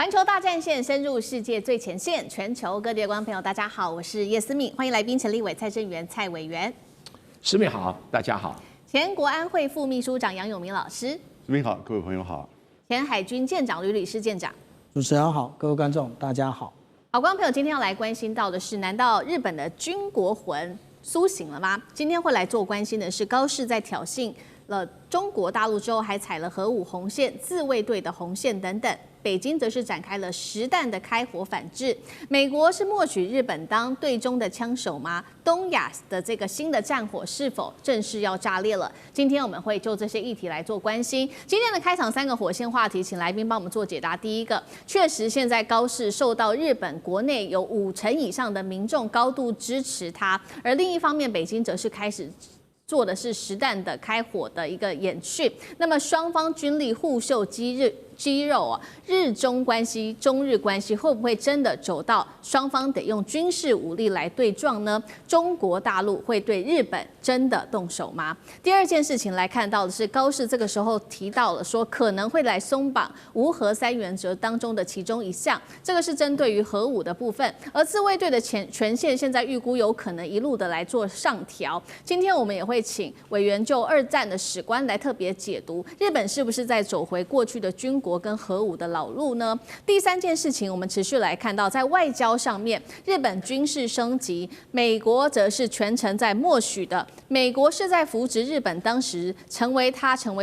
环球大战线深入世界最前线，全球各地的观众朋友，大家好，我是叶思敏，欢迎来宾陈立伟、蔡正元、蔡委员。思敏好，大家好。前国安会副秘书长杨永明老师。思敏好，各位朋友好。前海军舰长吕师舰长。主持人好，各位观众大家好。好，观众朋友，今天要来关心到的是，难道日本的军国魂苏醒了吗？今天会来做关心的是，高市在挑衅了中国大陆之后，还踩了核武红线、自卫队的红线等等。北京则是展开了实弹的开火反制。美国是默许日本当对中的枪手吗？东亚的这个新的战火是否正式要炸裂了？今天我们会就这些议题来做关心。今天的开场3个火线话题，请来宾帮我们做解答。第一个，确实现在高市受到日本国内有50%以上的民众高度支持他，而另一方面，北京则是开始做的是实弹的开火的一个演训。那么双方军力互秀肌肉啊，日中关系、中日关系会不会真的走到双方得用军事武力来对撞呢？中国大陆会对日本真的动手吗？第二件事情来看到的是，高市这个时候提到了说可能会来松绑无核3原则当中的其中一项，这个是针对于核武的部分，而自卫队的权限现在预估有可能一路的来做上调。今天我们也会请委员就2战的史观来特别解读，日本是不是在走回过去的军国跟核武的老路呢？第3件事情，我们持续来看到，在外交上面，日本军事升级，美国则是全程在默许的。美国是在扶植日本当时成为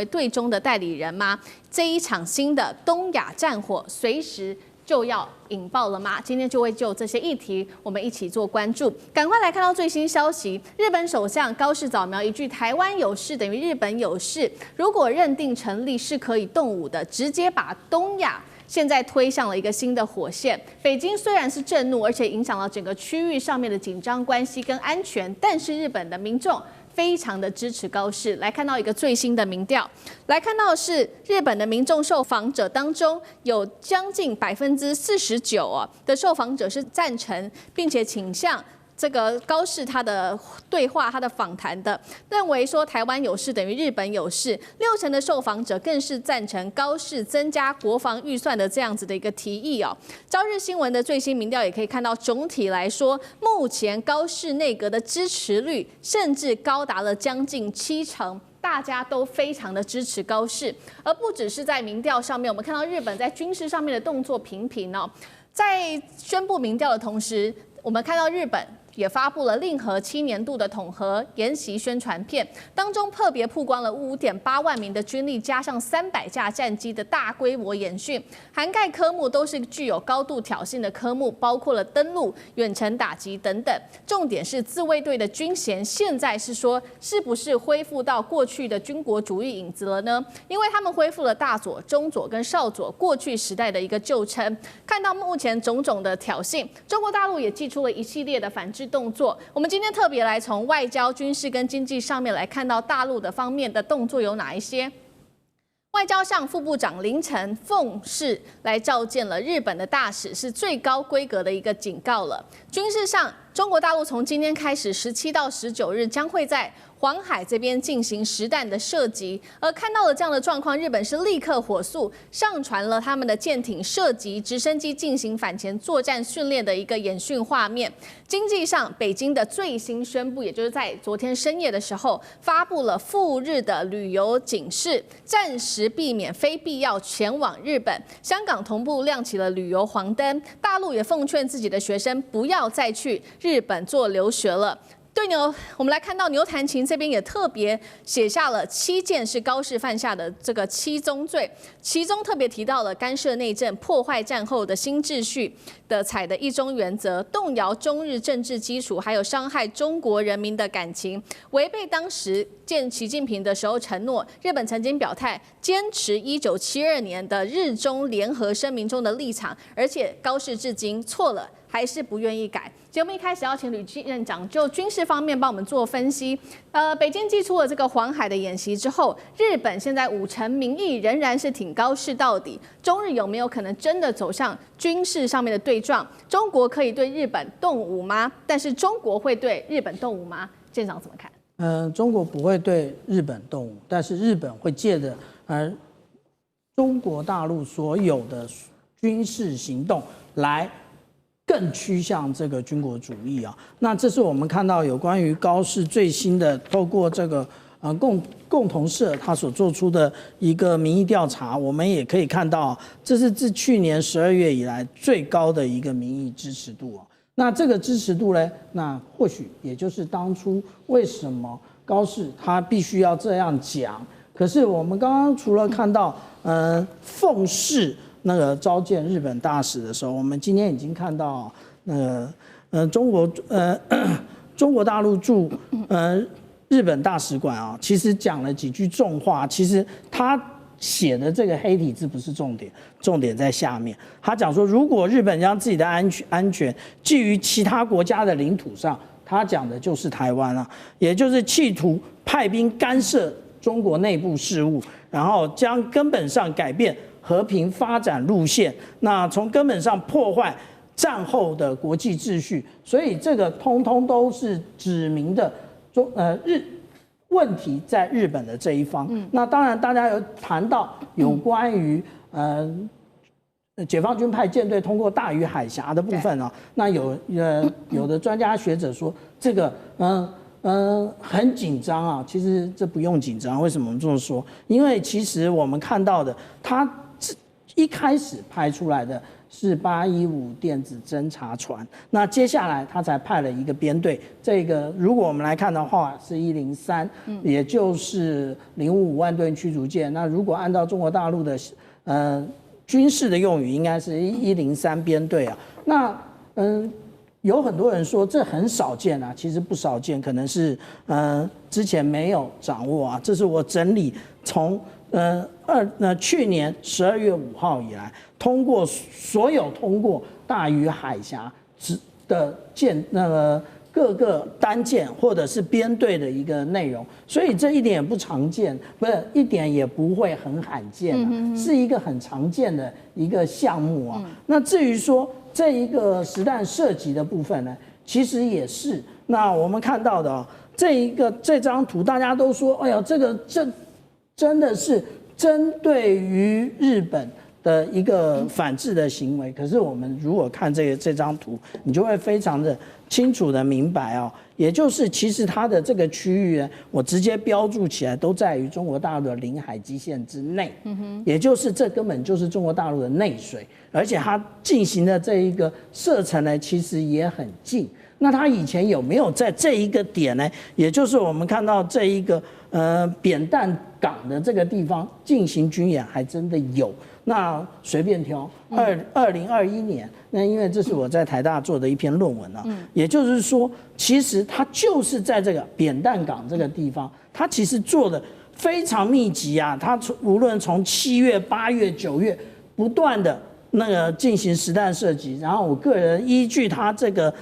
对中的代理人吗？这一场新的东亚战火随时就要引爆了吗？今天就会就这些议题，我们一起做关注。赶快来看到最新消息，日本首相高市早苗一句"台湾有事等于日本有事"，如果认定成立是可以动武的，直接把东亚现在推向了一个新的火线。北京虽然是震怒，而且影响了整个区域上面的紧张关系跟安全，但是日本的民众非常的支持高市。来看到一个最新的民调，来看到的是日本的民众受访者当中，有将近49%的受访者是赞成，并且倾向这个高市他的对话、他的访谈的，认为说台湾有事等于日本有事。60%的受访者更是赞成高市增加国防预算的这样子的一个提议哦。朝日新闻的最新民调也可以看到，总体来说，目前高市内阁的支持率甚至高达了将近70%。大家都非常的支持高市，而不只是在民调上面，我们看到日本在军事上面的动作频频哦。在宣布民调的同时，我们看到日本也发布了令和7年度的统合研习宣传片，当中特别曝光了5.8万名的军力，加上300架战机的大规模演训，涵盖科目都是具有高度挑衅的科目，包括了登陆、远程打击等等。重点是自卫队的军衔现在是说是不是恢复到过去的军国主义影子了呢？因为他们恢复了大佐、中佐跟少佐过去时代的一个旧称。看到目前种种的挑衅，中国大陆也祭出了一系列的反制动作。我们今天特别来从外交、军事跟经济上面来看到大陆的方面的动作有哪一些。外交上，副部长林晨奉侍来召见了日本的大使，是最高规格的一个警告了。军事上，中国大陆从今天开始17到19日将会在黄海这边进行实弹的射击，而看到了这样的状况，日本是立刻火速上传了他们的舰艇射击直升机进行反潜作战训练的一个演训画面。经济上，北京的最新宣布，也就是在昨天深夜的时候发布了赴日的旅游警示，暂时避免非必要前往日本。香港同步亮起了旅游黄灯，大陆也奉劝自己的学生不要再去日本做留学了。对我们来看到牛弹琴这边也特别写下了7件是高市犯下的这个7宗罪，其中特别提到了干涉内政、破坏战后的新秩序的采的一中原则，动摇中日政治基础，还有伤害中国人民的感情，违背当时见习近平的时候承诺。日本曾经表态坚持1972年的日中联合声明中的立场，而且高市至今错了还是不愿意改。节目一开始要请吕院长就军事方面帮我们做分析。北京祭出了这个黄海的演习之后，日本现在50%民意仍然是挺高市到底。中日有没有可能真的走向军事上面的对撞？中国可以对日本动武吗？但是中国会对日本动武吗？舰长怎么看？中国不会对日本动武，但是日本会借着中国大陆所有的军事行动来更趋向这个军国主义啊。那这是我们看到有关于高市最新的透过这个共同社他所做出的一个民意调查，我们也可以看到，这是自去年12月以来最高的一个民意支持度啊。那这个支持度呢，那或许也就是当初为什么高市他必须要这样讲。可是我们刚刚除了看到奉侍那个召见日本大使的时候，我们今天已经看到中国大陆驻日本大使馆啊，其实讲了几句重话。其实他写的这个黑体字不是重点，重点在下面。他讲说，如果日本将自己的安全基于其他国家的领土上，他讲的就是台湾啊，也就是企图派兵干涉中国内部事务，然后将根本上改变和平发展路线，那从根本上破坏战后的国际秩序。所以这个通通都是指明的问题在日本的这一方。那当然大家有谈到有关于解放军派舰队通过大隅海峡的部分啊，那有的专家学者说这个很紧张啊。其实这不用紧张，为什么我们这么说？因为其实我们看到的，他一开始拍出来的是815电子侦察船，那接下来他才派了一个编队。这个如果我们来看的话，是103，也就是055万吨驱逐舰。那如果按照中国大陆的军事的用语，应该是103编队啊。那有很多人说这很少见啊，其实不少见，可能是之前没有掌握啊。这是我整理从去年12月5号以来，所有通过大隅海峡的各个单舰或者是编队的一个内容，所以这一点也不常见，不是一点也不会很罕见是一个很常见的一个项目啊。那至于说这一个实弹射击的部分呢，其实也是。那我们看到的这张图，大家都说，哎呀，这真的是针对于日本的一个反制的行为。可是我们如果看这张图，你就会非常的清楚的明白哦，也就是其实它的这个区域呢，我直接标注起来，都在于中国大陆的领海基线之内。也就是这根本就是中国大陆的内水，而且它进行的这一个射程呢，其实也很近。那它以前有没有在这一个点呢？也就是我们看到这一个扁担港的这个地方进行军演，还真的有。那随便挑，2021年，那因为这是我在台大做的一篇论文啊，也就是说，其实它就是在这个扁担港这个地方，它其实做的非常密集啊。它无论从7月、8月、9月不断的进行实弹射击，然后我个人依据它这个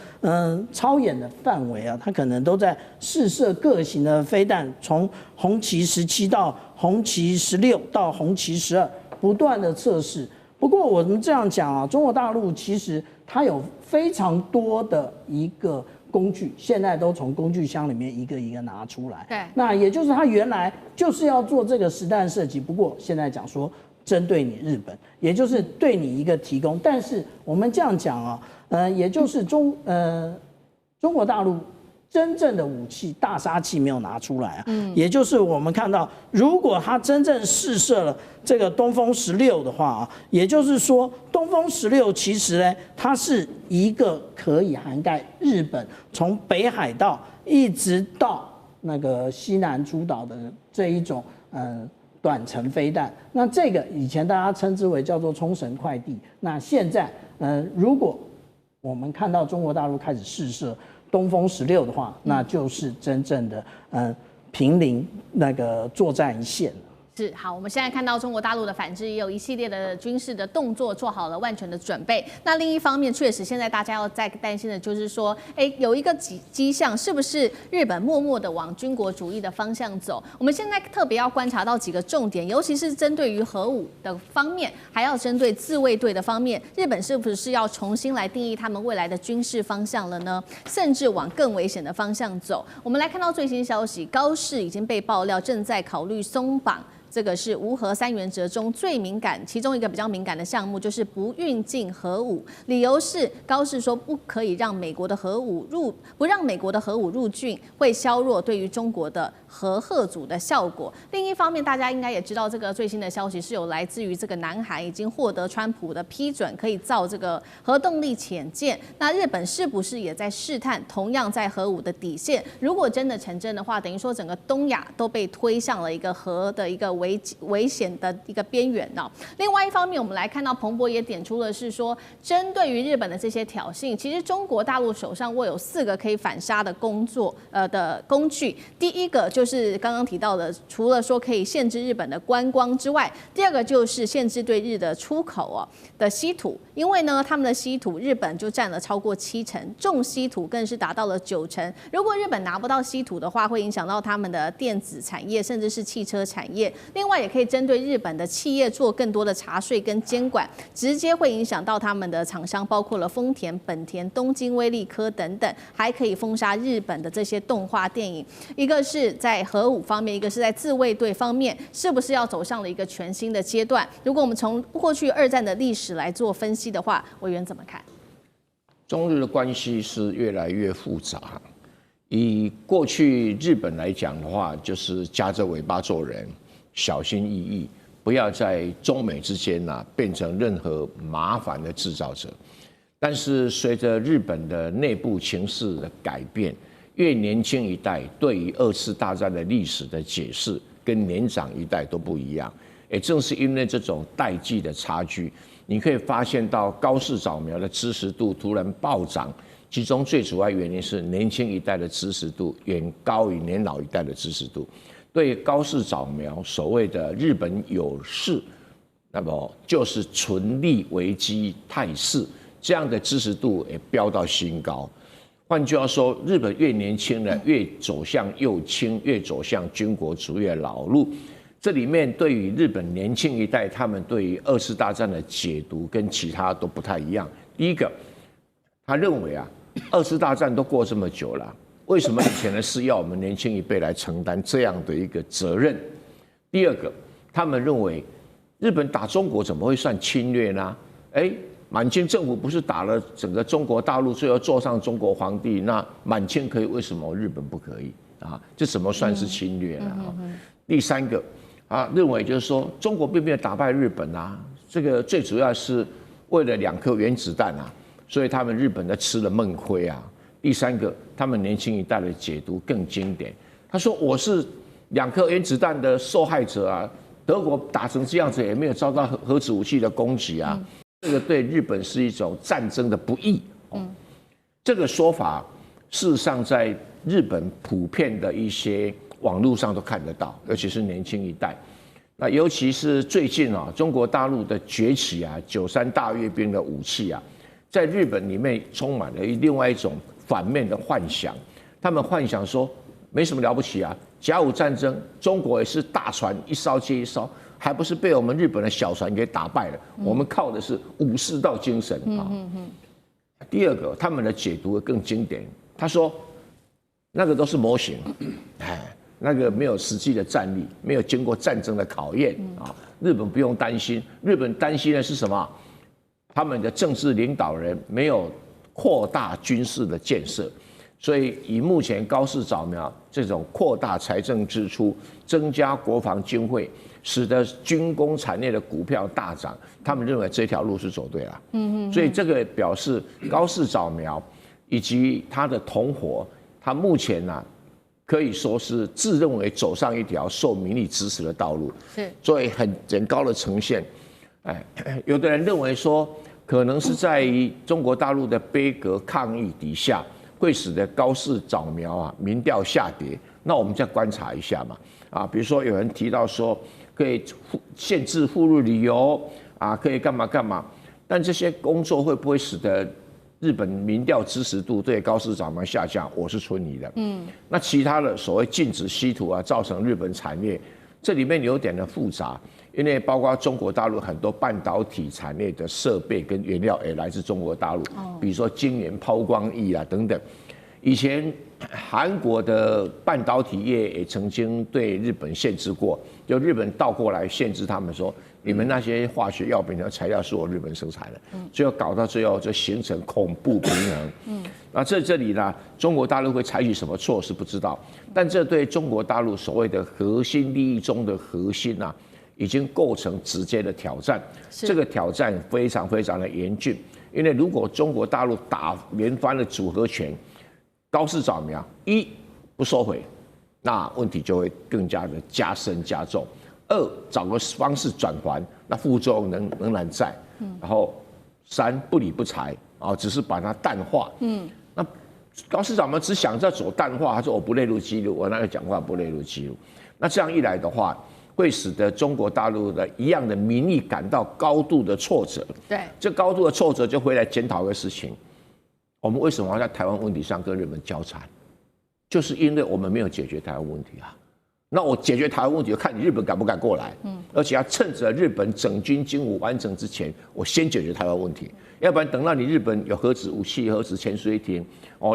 操演的范围啊，它可能都在试射各型的飞弹，从红旗17到红旗16到红旗12，不断的测试。不过我们这样讲啊，中国大陆其实它有非常多的一个工具，现在都从工具箱里面一个一个拿出来。对，那也就是它原来就是要做这个实弹射击，不过现在讲说针对你日本，也就是对你一个提供。但是我们这样讲啊，也就是中国大陆真正的武器大杀器没有拿出来啊，也就是我们看到，如果它真正试射了这个东风16的话啊，也就是说东风16其实呢，它是一个可以涵盖日本从北海道一直到那个西南诸岛的这一种短程飞弹。那这个以前大家称之为叫做冲绳快递。那现在如果我们看到中国大陆开始试射东风16的话，那就是真正的平陵那个作战一线。是好，我们现在看到中国大陆的反制也有一系列的军事的动作，做好了万全的准备。那另一方面，确实现在大家要再担心的就是说，有一个迹象，是不是日本默默的往军国主义的方向走？我们现在特别要观察到几个重点，尤其是针对于核武的方面，还要针对自卫队的方面，日本是不是要重新来定义他们未来的军事方向了呢？甚至往更危险的方向走？我们来看到最新消息，高市已经被爆料正在考虑松绑这个是无核三原则中最敏感，其中一个比较敏感的项目就是不运进核武。理由是高市说不可以让美国的核武入境，会削弱对于中国的核吓阻的效果。另一方面，大家应该也知道，这个最新的消息是有来自于这个南韩已经获得川普的批准，可以造这个核动力潜舰。那日本是不是也在试探同样在核武的底线？如果真的成真的话，等于说整个东亚都被推向了一个核的一个危险的一个边缘哦。另外一方面，我们来看到彭博也点出了是说，针对于日本的这些挑衅，其实中国大陆手上握有4个可以反杀的工具。第一个就是刚刚提到的，除了说可以限制日本的观光之外，第二个就是限制对日的出口的稀土，因为呢他们的稀土日本就占了超过70%，重稀土更是达到了90%。如果日本拿不到稀土的话，会影响到他们的电子产业，甚至是汽车产业。另外，也可以针对日本的企业做更多的查税跟监管，直接会影响到他们的厂商，包括了丰田、本田、东京威力科等等，还可以封杀日本的这些动画电影。一个是在核武方面，一个是在自卫队方面，是不是要走上了一个全新的阶段？如果我们从过去2战的历史来做分析的话，委员怎么看？中日的关系是越来越复杂。以过去日本来讲的话，就是夹着尾巴做人，小心翼翼，不要在中美之间变成任何麻烦的制造者。但是随着日本的内部情势的改变，越年轻一代对于2次大战的历史的解释跟年长一代都不一样。也正是因为这种代际的差距，你可以发现到高市早苗的支持度突然暴涨，其中最主要原因是年轻一代的支持度远高于年老一代的支持度。对高市早苗所谓的日本有事，那么就是存利为基态势，这样的支持度也飙到新高。换句话说，日本越年轻了，越走向右倾，越走向军国主义的老路。这里面对于日本年轻一代，他们对于2次大战的解读跟其他都不太一样。第一个，他认为2次大战都过这么久了，为什么以前的事要我们年轻一辈来承担这样的一个责任？第二个，他们认为日本打中国怎么会算侵略呢？满清政府不是打了整个中国大陆，最后坐上中国皇帝，那满清可以，为什么日本不可以啊？这怎么算是侵略呢？第三个认为就是说中国并没有打败日本这个最主要是为了2颗原子弹所以他们日本的吃了闷亏第三个，他们年轻一代的解读更经典，他说我是2颗原子弹的受害者德国打成这样子也没有遭到核子武器的攻击这个对日本是一种战争的不义这个说法事实上在日本普遍的一些网络上都看得到，尤其是年轻一代。那尤其是最近中国大陆的崛起93大阅兵的武器在日本里面充满了另外一种反面的幻想。他们幻想说没什么了不起甲午战争中国也是大船一艘接一艘，还不是被我们日本的小船给打败了？我们靠的是武士道精神第二个，他们的解读更经典，他说那个都是模型，那个没有实际的战力，没有经过战争的考验日本不用担心，日本担心的是什么？他们的政治领导人没有扩大军事的建设，所以以目前高市早苗这种扩大财政支出、增加国防经费，使得军工产业的股票大涨，他们认为这条路是走对了。所以这个表示高市早苗以及他的同伙，他目前可以说是自认为走上一条受民意支持的道路，所以很高的呈现。有的人认为说，可能是在于中国大陆的杯葛抗议底下，会使得高市早苗民调下跌。那我们再观察一下嘛，比如说有人提到说，可以限制赴日旅游可以干嘛干嘛，但这些工作会不会使得日本民调支持度对高市早苗下降？我是存疑的。那其他的所谓禁止稀土造成日本产业，这里面有点的复杂，因为包括中国大陆很多半导体产业的设备跟原料也来自中国大陆，比如说晶圆抛光液等等。以前韩国的半导体业也曾经对日本限制过，就日本倒过来限制他们说，你们那些化学药品的材料是我日本生产的，最后搞到最后就形成恐怖平衡。那这里呢，中国大陆会采取什么措施不知道，但这对中国大陆所谓的核心利益中的核心啊，已经构成直接的挑战。这个挑战非常非常的严峻，因为如果中国大陆打连番的组合拳，高市早苗不收回，那问题就会更加的加深加重；二找个方式转还，那副作用仍然在。然后三不理不睬，啊，只是把它淡化。那高市早苗只想着走淡化，他说我不列入记录，我那个讲话不列入记录。那这样一来的话，会使得中国大陆的一样的民意感到高度的挫折。对，这高度的挫折就回来检讨一个事情：我们为什么要在台湾问题上跟日本交缠？就是因为我们没有解决台湾问题啊。那我解决台湾问题，就看你日本敢不敢过来。而且要趁着日本整军经武完整之前，我先解决台湾问题。要不然等到你日本有核子武器、核子潜水艇，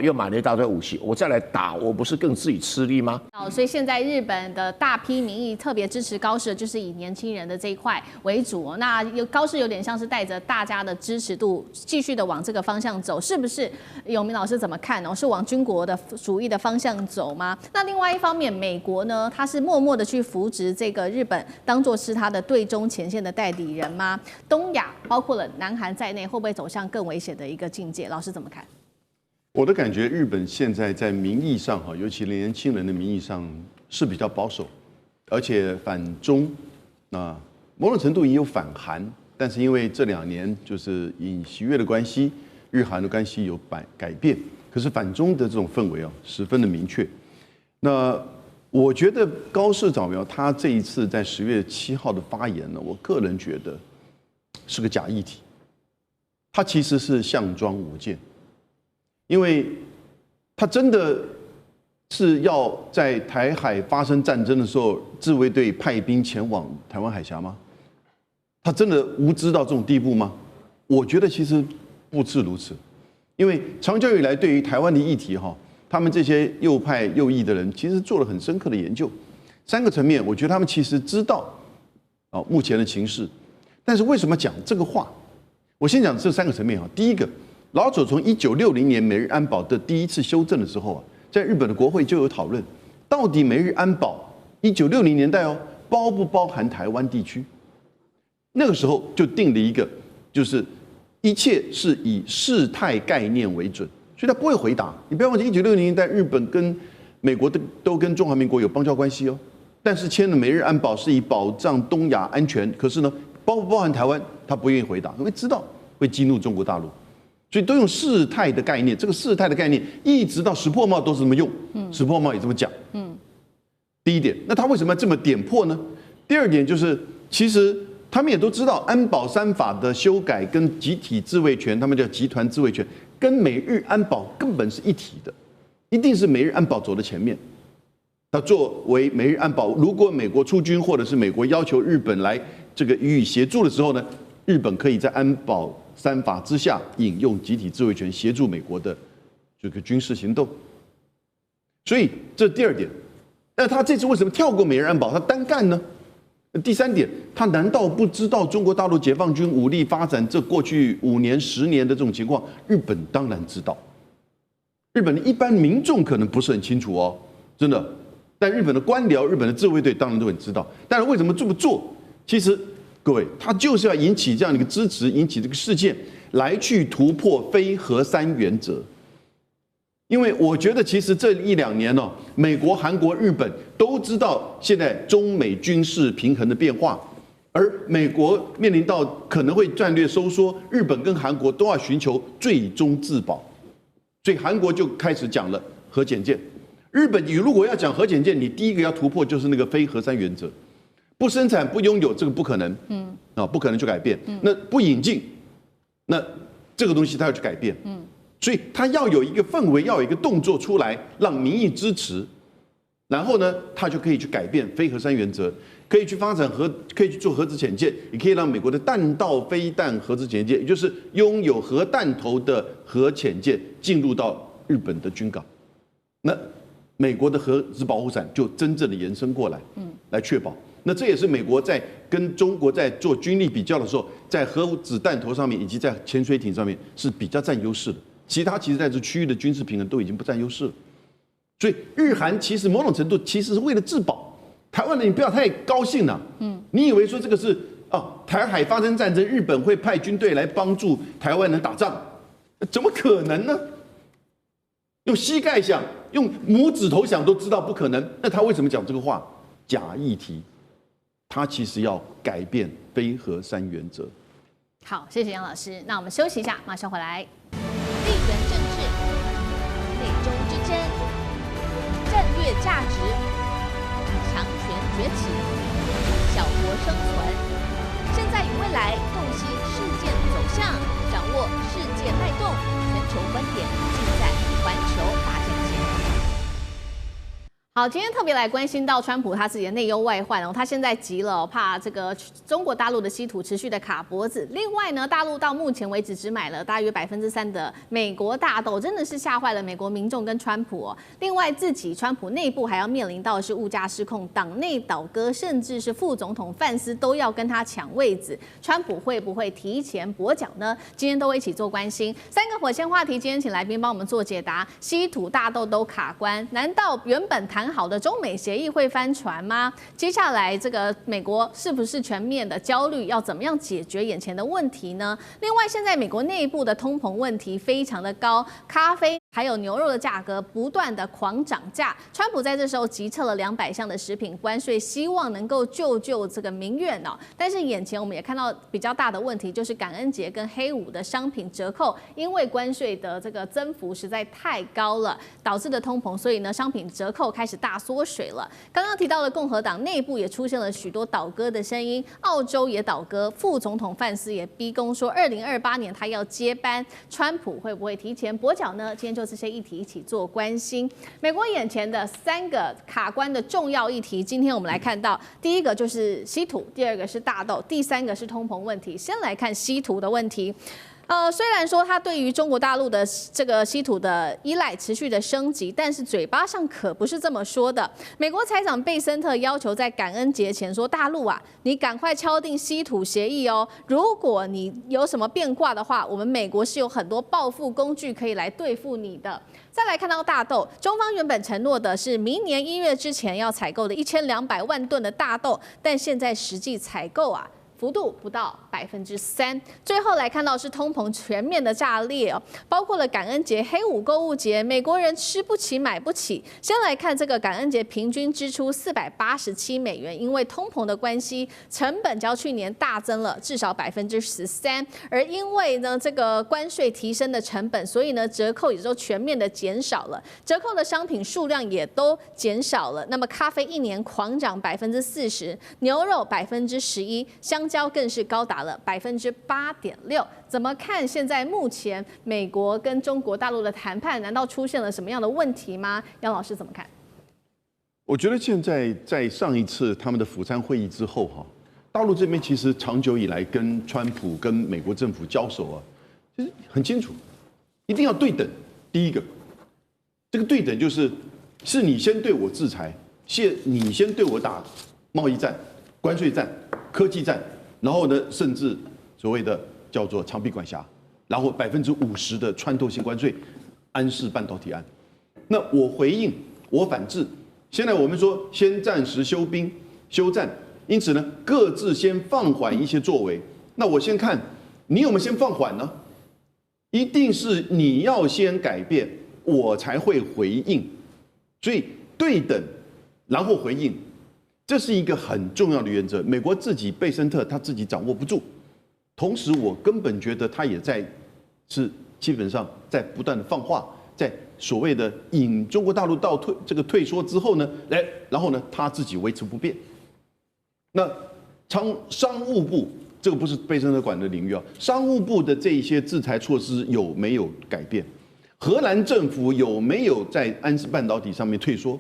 又买了一大堆武器，我再来打，我不是更自己吃力吗？所以现在日本的大批民意特别支持高市的，就是以年轻人的这一块为主。那高市有点像是带着大家的支持度，继续的往这个方向走，是不是？永明老师怎么看呢？是往军国的主义的方向走吗？那另外一方面，美国呢，它是默默的去扶植这个日本，当作是它的对中前线的代理人吗？东亚包括了南韩在内，会不会走向更危险的一个境界？老师怎么看？我的感觉，日本现在在民意上哈，尤其年轻人的民意上是比较保守，而且反中，那某种程度也有反韩，但是因为这2年就是尹锡悦的关系，日韩的关系有改变，可是反中的这种氛围啊，十分的明确。那我觉得高市早苗他这一次在10月7号的发言呢，我个人觉得是个假议题，他其实是项庄舞剑。因为他真的是要在台海发生战争的时候，自卫队派兵前往台湾海峡吗？他真的无知到这种地步吗？我觉得其实不是如此，因为长久以来对于台湾的议题哈，他们这些右派右翼的人其实做了很深刻的研究，3个层面，我觉得他们其实知道目前的情势，但是为什么讲这个话？我先讲这3个层面哈，第一个。老早从1960年美日安保的第一次修正的时候啊，在日本的国会就有讨论，到底美日安保1960年代包不包含台湾地区？那个时候就定了一个，就是一切是以事态概念为准，所以他不会回答。你不要忘记，1960年代日本跟美国都跟中华民国有邦交关系哦，但是签了美日安保是以保障东亚安全，可是呢，包不包含台湾，他不愿意回答，因为知道会激怒中国大陆。所以都用事态的概念，这个事态的概念一直到石破茂都是这么用，石破茂也这么讲。第一点，那他为什么要这么点破呢？第二点就是，其实他们也都知道，安保3法的修改跟集体自卫权，他们叫集团自卫权，跟美日安保根本是一体的，一定是美日安保走在前面。他作为美日安保，如果美国出军或者是美国要求日本来这个予以协助的时候呢，日本可以在安保3法之下引用集体自卫权协助美国的这个军事行动，所以这第2点。那他这次为什么跳过美日安保，他单干呢？第3点，他难道不知道中国大陆解放军武力发展这过去5年、10年的这种情况？日本当然知道，日本的一般民众可能不是很清楚哦，真的。但日本的官僚、日本的自卫队当然都很知道。但是为什么这么做？其实各位，他就是要引起这样的一个支持，引起这个事件，来去突破非核3原则。因为我觉得，其实这1、2年呢，美国、韩国、日本都知道现在中美军事平衡的变化，而美国面临到可能会战略收缩，日本跟韩国都要寻求最终自保，所以韩国就开始讲了核潜舰。日本，你如果要讲核潜舰，你第一个要突破就是那个非核3原则。不生产、不拥有，这个不可能，不可能去改变。那不引进，那这个东西它要去改变，所以它要有一个氛围，要有一个动作出来，让民意支持，然后呢，它就可以去改变非核3原则，可以去发展可以去做核子潜舰，也可以让美国的弹道飞弹核子潜舰，也就是拥有核弹头的核潜舰进入到日本的军港。那美国的核子保护伞就真正的延伸过来，来确保。那这也是美国在跟中国在做军力比较的时候，在核子弹头上面以及在潜水艇上面是比较占优势的。其他其实在这区域的军事平衡都已经不占优势了。所以日韩其实某种程度其实是为了自保。台湾人你不要太高兴了，你以为说这个是台海发生战争，日本会派军队来帮助台湾人打仗，怎么可能呢？用膝盖想，用拇指头想都知道不可能。那他为什么讲这个话？假议题，他其实要改变非核三原则。好，谢谢杨老师。那我们休息一下，马上回来。地缘政治、美中之争、战略价值、强权崛起、小国生存，现在与未来洞悉事件走向，掌握世界脉动，全球观点尽在环球大战线。好，今天特别来关心到川普他自己的内忧外患他现在急了，怕这个中国大陆的稀土持续的卡脖子。另外呢，大陆到目前为止只买了大约3%的美国大豆，真的是吓坏了美国民众跟川普另外，自己川普内部还要面临到的是物价失控、党内倒戈，甚至是副总统范斯都要跟他抢位子。川普会不会提前跛脚呢？今天都会一起做关心。3个火线话题，今天请来宾帮我们做解答。稀土大豆都卡关，难道原本谈好的中美协议会翻船吗？接下来这个美国是不是全面的焦虑？要怎么样解决眼前的问题呢？另外，现在美国内部的通膨问题非常的高，咖啡还有牛肉的价格不断的狂涨价。川普在这时候急撤了200项的食品关税，希望能够救这个民怨但是眼前我们也看到比较大的问题，就是感恩节跟黑五的商品折扣，因为关税的这个增幅实在太高了，导致的通膨，所以呢，商品折扣开始大缩水了。刚刚提到的共和党内部也出现了许多倒戈的声音，澳洲也倒戈，副总统范斯也逼宫说，2028年他要接班，川普会不会提前跛脚呢？今天就这些议题一起做关心。美国眼前的3个卡关的重要议题，今天我们来看到，第一个就是稀土，第2个是大豆，第3个是通膨问题。先来看稀土的问题。虽然说他对于中国大陆的这个稀土的依赖持续的升级，但是嘴巴上可不是这么说的。美国财长贝森特要求在感恩节前说，大陆你赶快敲定稀土协议如果你有什么变卦的话，我们美国是有很多报复工具可以来对付你的。再来看到大豆，中方原本承诺的是明年1月之前要采购的1200万吨的大豆，但现在实际采购幅度不到3%。最后来看到是通膨全面的炸裂包括了感恩节、黑五购物节，美国人吃不起买不起。先来看这个感恩节平均支出487美元，因为通膨的关系，成本较去年大增了至少13%，而因为呢这个关税提升的成本，所以呢折扣也就全面的减少了，折扣的商品数量也都减少了。那么咖啡1年狂涨40%，牛肉11%，香蕉更是高达了8.6%。怎么看现在目前美国跟中国大陆的谈判，难道出现了什么样的问题吗？杨老师怎么看？我觉得现在在上一次他们的釜山会议之后大陆这边其实长久以来跟川普跟美国政府交手其实很清楚，一定要对等。第一个，这个对等就是你先对我制裁，你先对我打贸易战、关税战、科技战。然后呢，甚至所谓的叫做长臂管辖，然后50%的穿透性关税，安氏半导体案。那我回应，我反制。现在我们说先暂时休兵休战，因此呢，各自先放缓一些作为。那我先看你有没有先放缓呢？一定是你要先改变，我才会回应。所以对等，然后回应。这是一个很重要的原则，美国自己贝森特他自己掌握不住，同时我根本觉得他也基本上在不断的放话，在所谓的引中国大陆到退缩之后呢，然后呢他自己维持不变。那商务部这个不是贝森特管的领域商务部的这一些制裁措施有没有改变？荷兰政府有没有在安氏半导体上面退缩？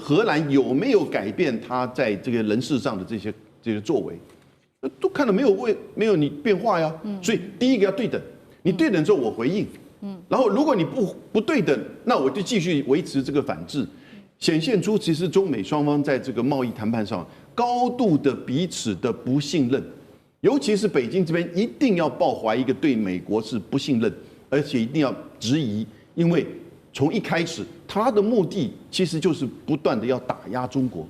荷兰有没有改变他在这个人事上的这些作为？都看到没有你变化呀。所以第一个要对等，你对等之后我回应，然后如果你不对等，那我就继续维持这个反制，显现出其实中美双方在这个贸易谈判上高度的彼此的不信任，尤其是北京这边一定要抱怀一个对美国是不信任，而且一定要质疑，因为从一开始他的目的其实就是不断的要打压中国，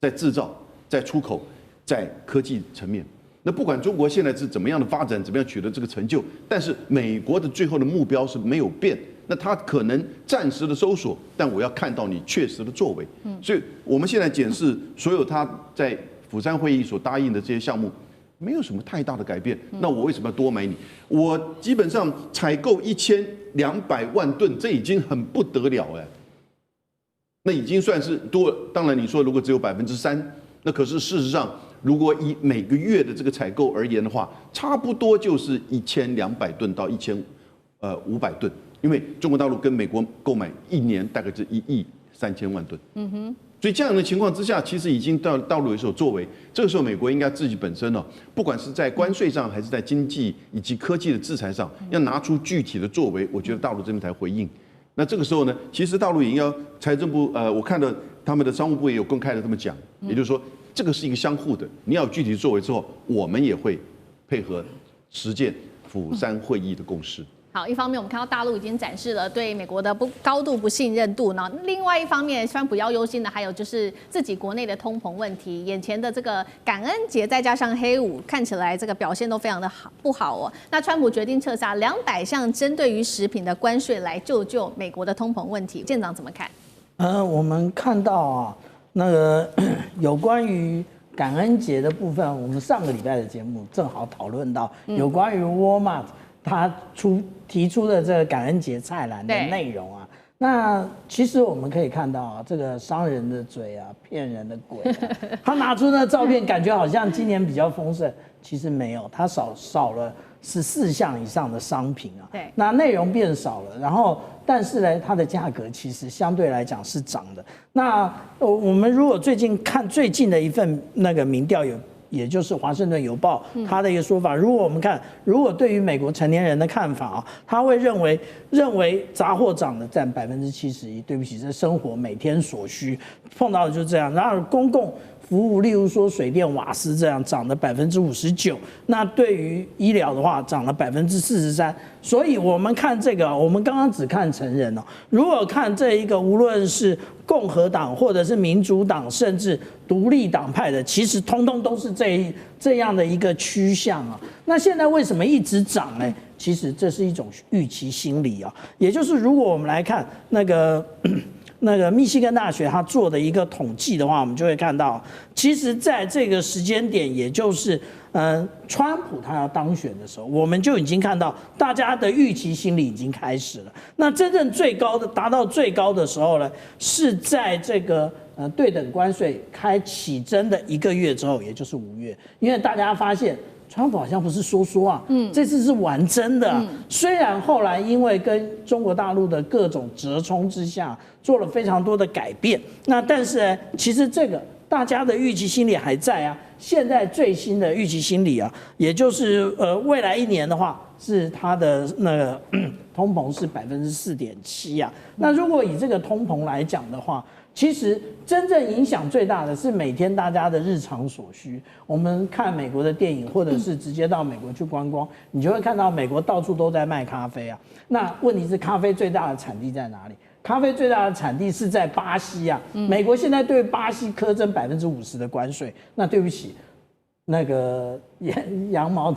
在制造、在出口、在科技层面。那不管中国现在是怎么样的发展，怎么样取得这个成就，但是美国的最后的目标是没有变。那他可能暂时的收缩，但我要看到你确实的作为。所以我们现在检视所有他在釜山会议所答应的这些项目，没有什么太大的改变。那我为什么要多买你？我基本上采购1200万吨，这已经很不得了哎。那已经算是多。当然你说如果只有3%，那可是事实上。如果以每个月的这个采购而言的话，差不多就是1200吨到1500吨，因为中国大陆跟美国购买一年大概是1.3亿吨。所以这样的情况之下，其实已经到了有所作为。这个时候，美国应该自己本身不管是在关税上，还是在经济以及科技的制裁上，要拿出具体的作为，我觉得大陆这边才回应。那这个时候呢，其实大陆也要财政部我看到他们的商务部也有公开的这么讲，也就是说。这个是一个相互的，你要有具体作为之后，我们也会配合实践釜山会议的共识。好，一方面我们看到大陆已经展示了对美国的高度不信任度呢，另外一方面，川普要忧心的还有就是自己国内的通膨问题。眼前的这个感恩节再加上黑五，看起来这个表现都非常的不好哦。那川普决定撤下200项针对于食品的关税来救美国的通膨问题，舰长怎么看？我们看到那个有关于感恩节的部分，我们上个礼拜的节目正好讨论到有关于 Walmart 他提出的这个感恩节菜篮的内容啊。那其实我们可以看到这个商人的嘴啊，骗人的鬼他拿出那照片，感觉好像今年比较丰盛，其实没有，他少了14项以上的商品啊。对，那内容变少了，然后但是呢，它的价格其实相对来讲是涨的。那我们如果最近看最近的一份那个民调也就是华盛顿邮报他的一个说法，如果我们看，如果对于美国成年人的看法他会认为杂货涨的占71%，对不起，这生活每天所需碰到的就是这样。然后公共服务，例如说水电瓦斯这样涨了59%，那对于医疗的话涨了43%。所以我们看这个，我们刚刚只看成人如果看这一个，无论是共和党或者是民主党，甚至独立党派的，其实通通都是这样的一个趋向那现在为什么一直涨呢？其实这是一种预期心理也就是如果我们来看那个密西根大学他做的一个统计的话，我们就会看到，其实在这个时间点，也就是川普他要当选的时候，我们就已经看到大家的预期心理已经开始了。那真正达到最高的时候呢，是在这个对等关税开起征的1个月之后，也就是5月，因为大家发现。川普好像不是说这次是玩真的虽然后来因为跟中国大陆的各种折冲之下，做了非常多的改变，那但是呢，其实这个大家的预期心理还在现在最新的预期心理也就是未来1年的话，是它的那个通膨是4.7%那如果以这个通膨来讲的话，其实真正影响最大的是每天大家的日常所需。我们看美国的电影，或者是直接到美国去观光，你就会看到美国到处都在卖咖啡那问题是咖啡最大的产地在哪里？咖啡最大的产地是在巴西美国现在对巴西苛征50%的关税，那对不起，那个羊毛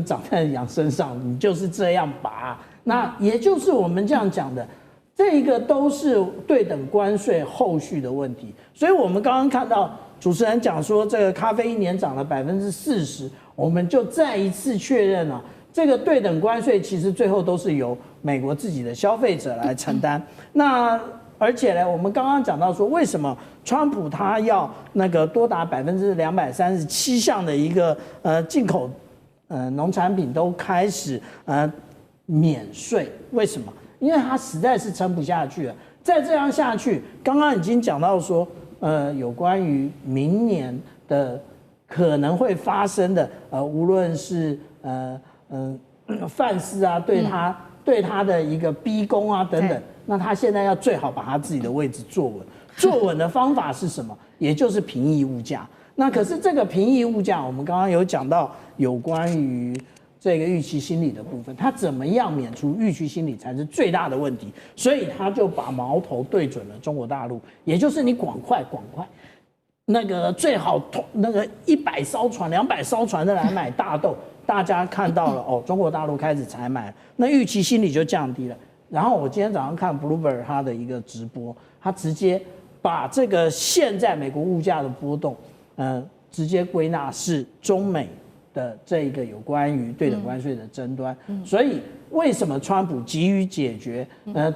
长在羊身上，你就是这样拔。那也就是我们这样讲的。这个都是对等关税后续的问题，所以我们刚刚看到主持人讲说，这个咖啡1年涨了40%，我们就再一次确认了，这个对等关税其实最后都是由美国自己的消费者来承担。那而且呢，我们刚刚讲到说，为什么川普他要那个多达237项的一个进口农产品都开始免税，为什么？因为他实在是撑不下去了，再这样下去，刚刚已经讲到说，有关于明年的可能会发生的，无论是范斯对对他的一个逼宫啊等等，那他现在要最好把他自己的位置坐稳。坐稳的方法是什么？也就是平抑物价。那可是这个平抑物价，我们刚刚有讲到有关于这个预期心理的部分，他怎么样免除预期心理才是最大的问题，所以他就把矛头对准了中国大陆，也就是你赶快，那个最好那个100艘船、200艘船的来买大豆，大家看到了哦，中国大陆开始采买，那预期心理就降低了。然后我今天早上看 Bloomberg 他的一个直播，他直接把这个现在美国物价的波动，直接归纳是中美的这一个有关于对等关税的争端。所以为什么川普急于解决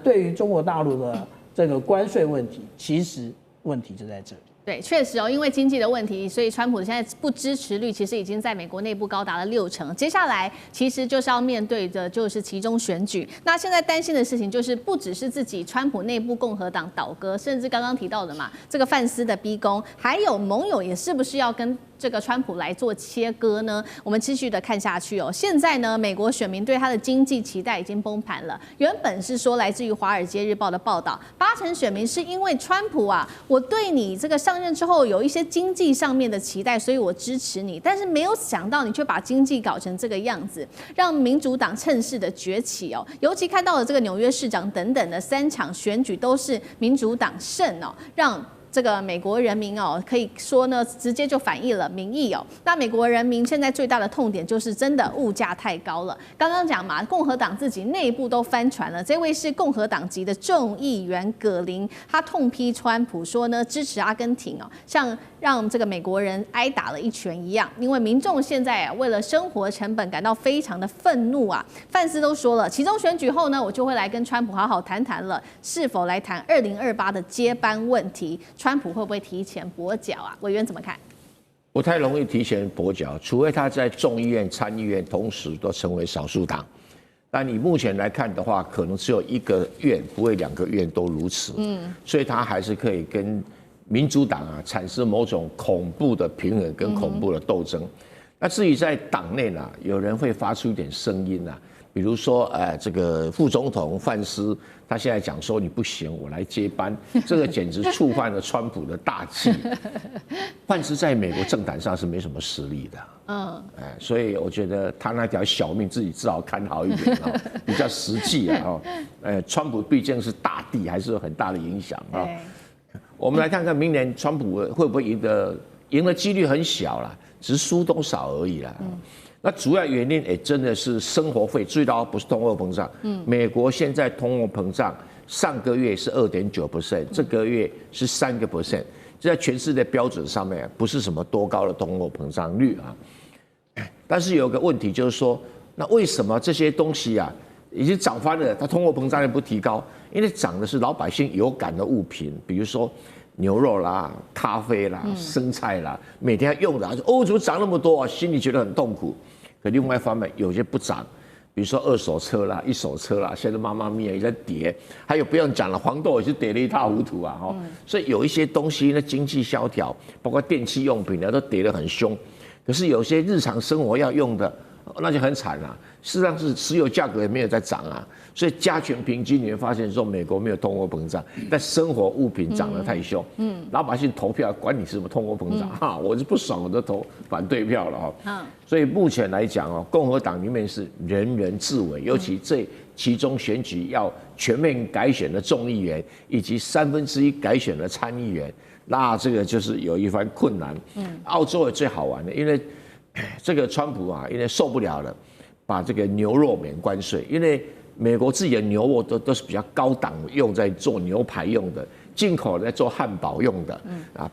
对于中国大陆的这个关税问题，其实问题就在这里。对，确实哦，因为经济的问题，所以川普现在不支持率其实已经在美国内部高达了60%。接下来其实就是要面对的就是期中选举。那现在担心的事情就是不只是自己川普内部共和党倒戈，甚至刚刚提到的嘛，这个范斯的逼宫，还有盟友也是不是要跟这个川普来做切割呢？我们继续的看下去哦。现在呢，美国选民对他的经济期待已经崩盘了。原本是说来自于《华尔街日报》的报道，80%选民是因为川普啊，我对你这个上任之后有一些经济上面的期待，所以我支持你。但是没有想到你却把经济搞成这个样子，让民主党趁势的崛起哦。尤其看到了这个纽约市长等等的3场选举都是民主党胜哦，让这个美国人民哦，可以说呢，直接就反映了民意哦。那美国人民现在最大的痛点就是真的物价太高了。刚刚讲嘛，共和党自己内部都翻船了。这位是共和党籍的众议员葛林，他痛批川普说呢，支持阿根廷哦，像让这个美国人挨打了一拳一样。因为民众现在为了生活成本感到非常的愤怒啊。范斯都说了，期中选举后呢，我就会来跟川普好好谈谈了，是否来谈2028的接班问题。川普会不会提前跛脚啊？委员怎么看？不太容易提前跛脚，除非他在众议院、参议院同时都成为少数党。但你目前来看的话，可能只有1个院，不会2个院都如此。所以他还是可以跟民主党啊产生某种恐怖的平衡跟恐怖的斗争。那至于在党内呢，有人会发出一点声音啊。比如说，这个副总统范斯，他现在讲说你不行，我来接班，这个简直触犯了川普的大忌。范斯在美国政坛上是没什么实力的，所以我觉得他那条小命自己至少看好一点啊，比较实际啊。川普毕竟是大帝，还是有很大的影响啊。我们来看看明年川普会不会赢的几率很小啦，只是输多少而已啦。那主要原因真的是生活费，注意到不是通货膨胀。美国现在通货膨胀上个月是2.9%，这个月是3%，这在全世界标准上面不是什么多高的通货膨胀率啊。但是有个问题就是说，那为什么这些东西啊已经涨翻了，它通货膨胀率不提高？因为涨的是老百姓有感的物品，比如说牛肉啦、咖啡啦、生菜啦，每天要用的，哦，怎么涨那么多啊？心里觉得很痛苦。可另外一方面，有些不涨，比如说2手车啦、1手车啦，现在妈妈咪也在跌，还有不用讲了，黄豆也是跌得一塌糊涂啊！所以有一些东西呢，经济萧条，包括电器用品呢，都跌得很凶。可是有些日常生活要用的，那就很惨了。事实上是石油价格也没有在涨啊，所以加权平均你会发现说美国没有通货膨胀，但生活物品涨得太凶。老百姓投票管你是什么通货膨胀哈，我是不爽我就投反对票了哈。所以目前来讲哦，共和党里面是人人自危，尤其这其中选举要全面改选的众议员，以及1/3改选的参议员，那这个就是有一番困难。澳洲也最好玩的，因为这个川普啊，因为受不了了。把这个牛肉免关税，因为美国自己的牛肉都是比较高档用，在做牛排用的，进口在做汉堡用的，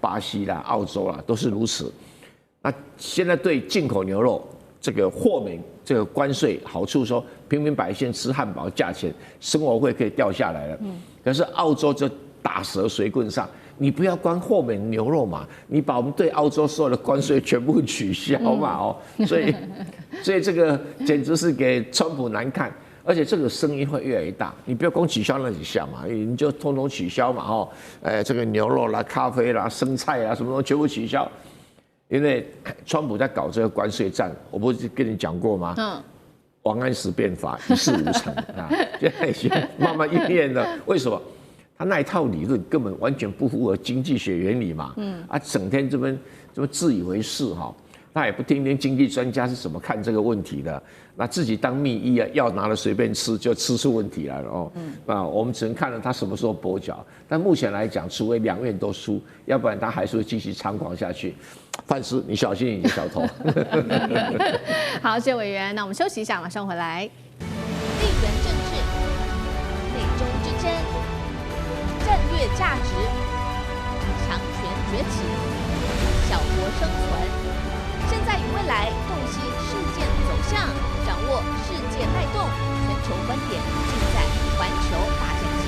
巴西啦、澳洲啦都是如此。那现在对进口牛肉这个豁免这个关税好处说，平民百姓吃汉堡价钱生活费可以掉下来了。可是澳洲就打蛇随棍上。你不要光豁免牛肉嘛，你把我们对澳洲所有的关税全部取消嘛所以这个简直是给川普难看，而且这个声音会越来越大。你不要光取消那几项嘛，你就通通取消嘛这个牛肉啦、咖啡啦、生菜啦什么都全部取消，因为川普在搞这个关税战，我不是跟你讲过吗？王安石变法一事无成啊，现在已经慢慢应验了。为什么？他那一套理论根本完全不符合经济学原理嘛，整天这么自以为是哈，他也不听听经济专家是怎么看这个问题的，那自己当秘医啊，药拿了随便吃就吃出问题来了哦。那我们只能看到他什么时候跛脚，但目前来讲，除非两院都输，要不然他还是会继续猖狂下去。范师，你小心你的小头。好，谢谢委员，那我们休息一下，马上回来。地缘政治、内中之争、战略价值、强权崛起、小国生存，现在与未来洞悉事件走向，掌握世界脉动，全球观点尽在环球大战线。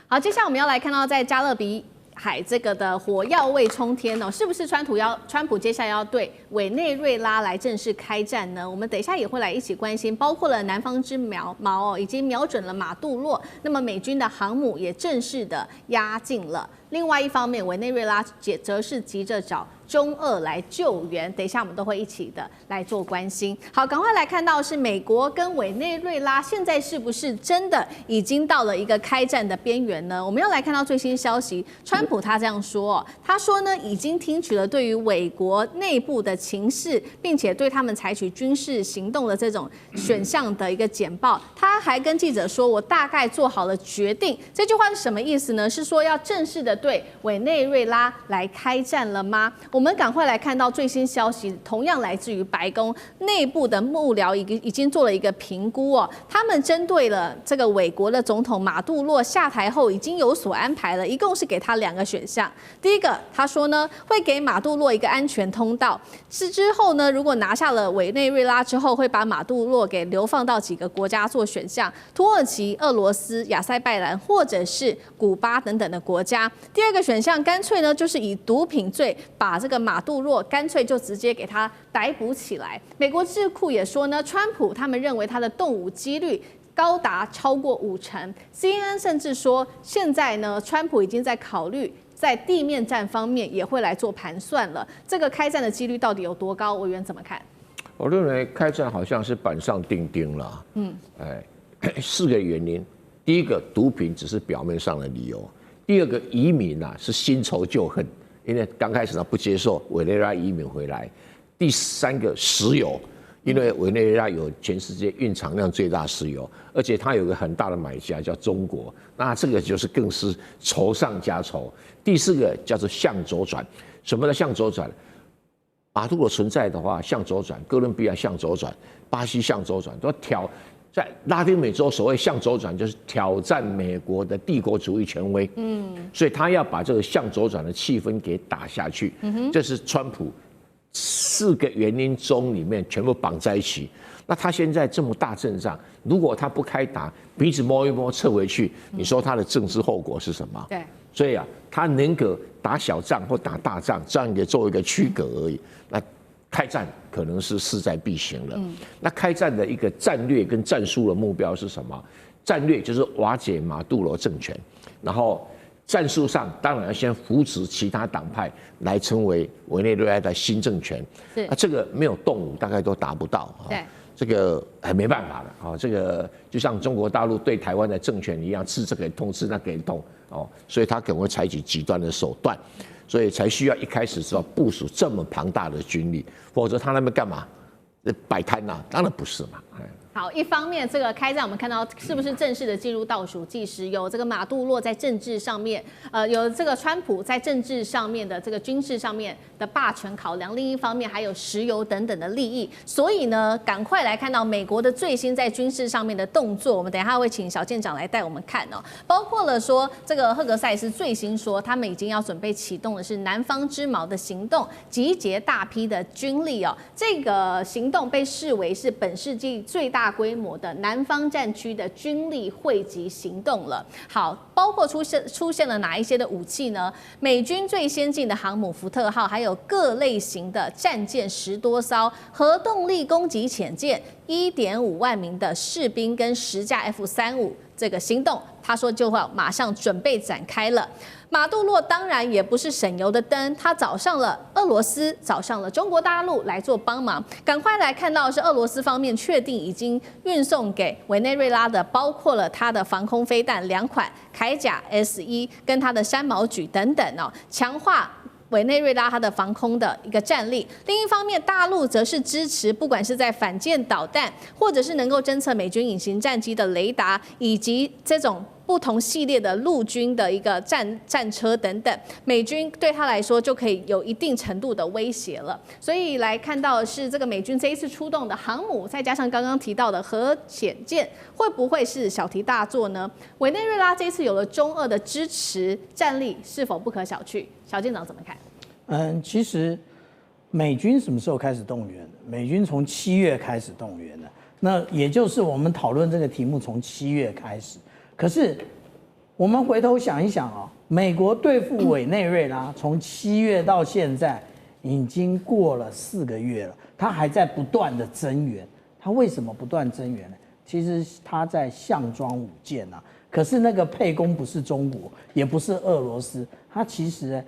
好，接下来我们要来看到在加勒比海这个的火药味冲天哦，是不是川普接下来要对委内瑞拉来正式开战呢？我们等一下也会来一起关心，包括了南方之矛哦，已经瞄准了马杜洛，那么美军的航母也正式的压境了。另外一方面，委内瑞拉则是急着找中俄来救援，等一下我们都会一起的来做关心。好，赶快来看到是美国跟委内瑞拉现在是不是真的已经到了一个开战的边缘呢？我们要来看到最新消息，川普他这样说，他说呢已经听取了对于美国内部的情势，并且对他们采取军事行动的这种选项的一个简报。他还跟记者说，我大概做好了决定。这句话是什么意思呢？是说要正式的对委内瑞拉来开战了吗？我们赶快来看到最新消息，同样来自于白宫内部的幕僚已经做了一个评估哦，他们针对了这个美国的总统马杜洛下台后已经有所安排了，一共是给他2个选项。第一个，他说呢会给马杜洛一个安全通道，之后呢如果拿下了委内瑞拉之后，会把马杜洛给流放到几个国家做选项，土耳其、俄罗斯、亚塞拜然或者是古巴等等的国家。第2个选项干脆呢就是以毒品罪把这个马杜洛干脆就直接给他逮捕起来。美国智库也说呢，川普他们认为他的动武几率高达超过50%。CNN 甚至说，现在呢，川普已经在考虑在地面战方面也会来做盘算了。这个开战的几率到底有多高？委员怎么看？我认为开战好像是板上钉钉了。4个原因：第一个，毒品只是表面上的理由；第2个，移民啊是新仇旧恨。因为刚开始他不接受委内瑞拉移民回来，第3个石油，因为委内瑞拉有全世界蕴藏量最大石油，而且它有个很大的买家叫中国，那这个就是更是仇上加仇。第4个叫做向左转，什么叫向左转？马杜罗存在的话，向左转，哥伦比亚向左转，巴西向左转，都在拉丁美洲所谓向左转，就是挑战美国的帝国主义权威。所以他要把这个向左转的气氛给打下去。这是川普4个原因中里面全部绑在一起。那他现在这么大阵仗，如果他不开打，鼻子摸一摸撤回去，你说他的政治后果是什么？对。所以啊，他宁可打小仗或打大仗，这样也做一个区隔而已。那开战可能是势在必行了。那开战的一个战略跟战术的目标是什么？战略就是瓦解马杜罗政权，然后战术上当然要先扶持其他党派来成为委内瑞拉的新政权。那这个没有动武大概都达不到。对，这个还没办法了。这个就像中国大陆对台湾的政权一样，吃这个痛，吃那个痛。所以他可能会采取极端的手段。所以才需要一开始是要部署这么庞大的军力，否则他那边干嘛？摆摊呐？当然不是嘛。好，一方面这个开战，我们看到是不是正式的进入倒数计时？有这个马杜洛在政治上面，有这个川普在政治上面的这个军事上面的霸权考量，另一方面还有石油等等的利益。所以呢，赶快来看到美国的最新在军事上面的动作。我们等一下会请小舰长来带我们看哦，包括了说这个赫格塞斯最新说，他们已经要准备启动的是南方之矛的行动，集结大批的军力哦。这个行动被视为是本世纪最大规模的南方战区的军力汇集行动了。好，包括出现了哪一些的武器呢？美军最先进的航母福特号，还有各类型的战舰10多艘，核动力攻击潜舰，1.5万名的士兵跟10架F-35。这个行动，他说就要马上准备展开了。马杜罗当然也不是省油的灯，他找上了俄罗斯，找上了中国大陆来做帮忙。赶快来看到的是俄罗斯方面确定已经运送给委内瑞拉的，包括了他的防空飞弹2款铠甲 S1跟他的山毛榉等等哦，强化委内瑞拉它的防空的一个战力。另一方面，大陆则是支持，不管是在反舰导弹，或者是能够侦测美军隐形战机的雷达，以及这种不同系列的陆军的一个战车等等，美军对他来说就可以有一定程度的威胁了。所以来看到的是这个美军这一次出动的航母，再加上刚刚提到的核潜舰，会不会是小题大做呢？委内瑞拉这一次有了中俄的支持，战力是否不可小觑？小舰长怎么看？其实美军什么时候开始动员的？美军从7月开始动员的，那也就是我们讨论这个题目从7月开始。可是我们回头想一想啊，美国对付委内瑞拉从7月到现在已经过了4个月了，他还在不断的增援。他为什么不断增援呢？其实他在项庄舞剑啊。可是那个配攻不是中国，也不是俄罗斯，他其实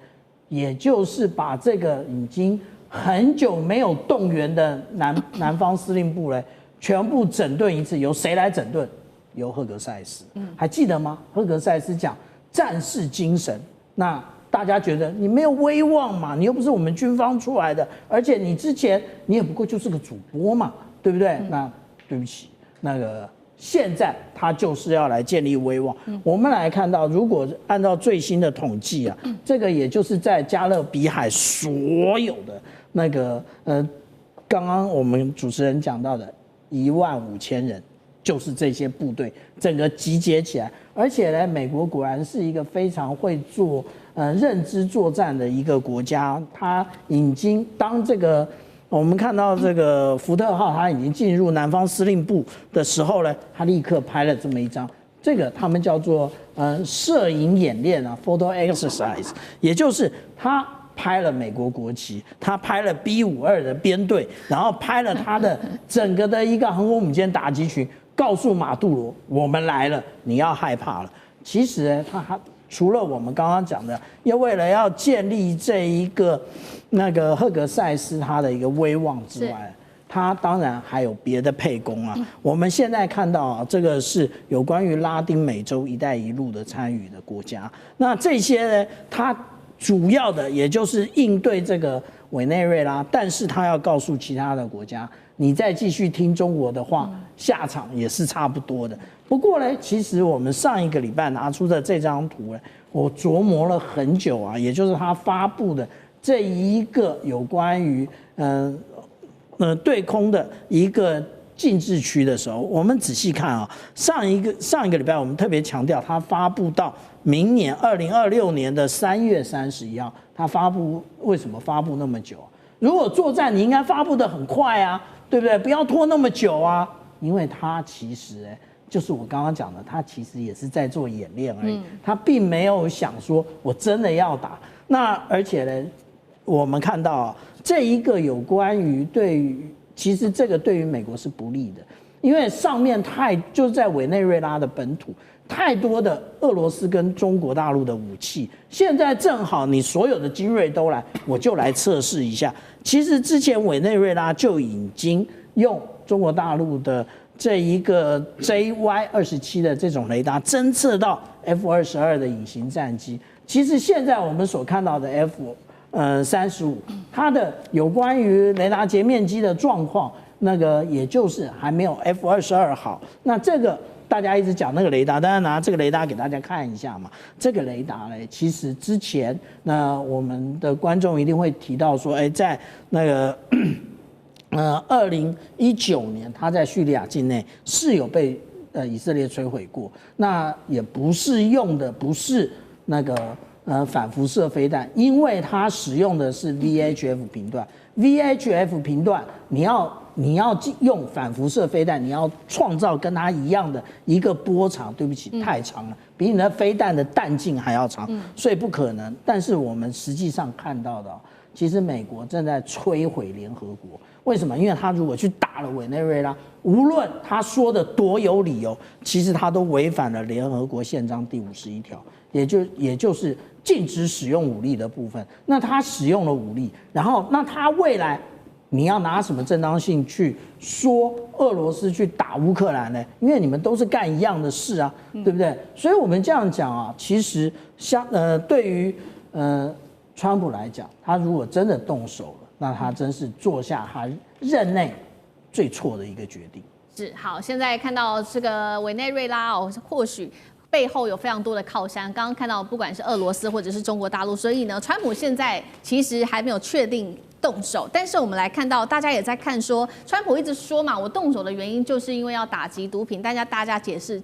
也就是把这个已经很久没有动员的南方司令部呢，全部整顿一次。由谁来整顿？由赫格塞斯。还记得吗？赫格塞斯讲战士精神。那大家觉得你没有威望嘛？你又不是我们军方出来的，而且你之前你也不过就是个主播嘛，对不对？那对不起，那个现在他就是要来建立威望。我们来看到，如果按照最新的统计啊，这个也就是在加勒比海所有的那个刚刚我们主持人讲到的15000人。就是这些部队整个集结起来，而且呢，美国果然是一个非常会做认知作战的一个国家。它已经当这个我们看到这个福特号，它已经进入南方司令部的时候呢，它立刻拍了这么一张，这个他们叫做摄影演练啊 ，photo exercise， 也就是它拍了美国国旗，他拍了 B-52的编队，然后拍了他的整个的一个航空母舰打击群。告诉马杜罗，我们来了，你要害怕了。其实他除了我们刚刚讲的，要为了要建立这一个那个赫格塞斯他的一个威望之外，他当然还有别的配攻啊。我们现在看到啊，这个是有关于拉丁美洲“一带一路”的参与的国家。那这些呢，他主要的也就是应对这个委内瑞拉，但是他要告诉其他的国家。你再继续听中国的话，下场也是差不多的。不过呢，其实我们上一个礼拜拿出的这张图呢，我琢磨了很久啊，也就是他发布的这一个有关于对空的一个禁制区的时候，我们仔细看啊，上一个礼拜我们特别强调，他发布到明年2026年的3月31号，他发布为什么发布那么久？如果作战，你应该发布的很快啊。对不对？不要拖那么久啊！因为他其实就是我刚刚讲的，他其实也是在做演练而已，他并没有想说我真的要打。那而且呢，我们看到啊，这一个有关于其实这个对于美国是不利的，因为上面就是在委内瑞拉的本土太多的俄罗斯跟中国大陆的武器，现在正好你所有的精锐都来，我就来测试一下。其实之前委内瑞拉就已经用中国大陆的这一个 JY-27的这种雷达侦测到 F-22的隐形战机。其实现在我们所看到的 F-35，它的有关于雷达截面积的状况，那个也就是还没有 F-22好。那这个大家一直讲那个雷达，当然拿这个雷达给大家看一下嘛。这个雷达呢，其实之前那我们的观众一定会提到说，在那个2019年，它在叙利亚境内是有被以色列摧毁过。那也不是用的不是那个反辐射飞弹，因为它使用的是 VHF 频段。VHF 频段，你要用反辐射飞弹，你要创造跟它一样的一个波长，对不起，太长了，比你的飞弹的弹径还要长，所以不可能。但是我们实际上看到的，其实美国正在摧毁联合国。为什么？因为他如果去打了委内瑞拉，无论他说的多有理由，其实他都违反了联合国宪章第51条，也就是禁止使用武力的部分。那他使用了武力，然后那他未来你要拿什么正当性去说俄罗斯去打乌克兰呢？因为你们都是干一样的事啊，对不对？所以我们这样讲啊，其实对于川普来讲，他如果真的动手了，那他真是做下他任内最错的一个决定。是好，现在看到这个委内瑞拉哦，或许背后有非常多的靠山。刚刚看到，不管是俄罗斯或者是中国大陆，所以呢，川普现在其实还没有确定动手。但是我们来看到，大家也在看说，川普一直说嘛，我动手的原因就是因为要打击毒品。大家解释，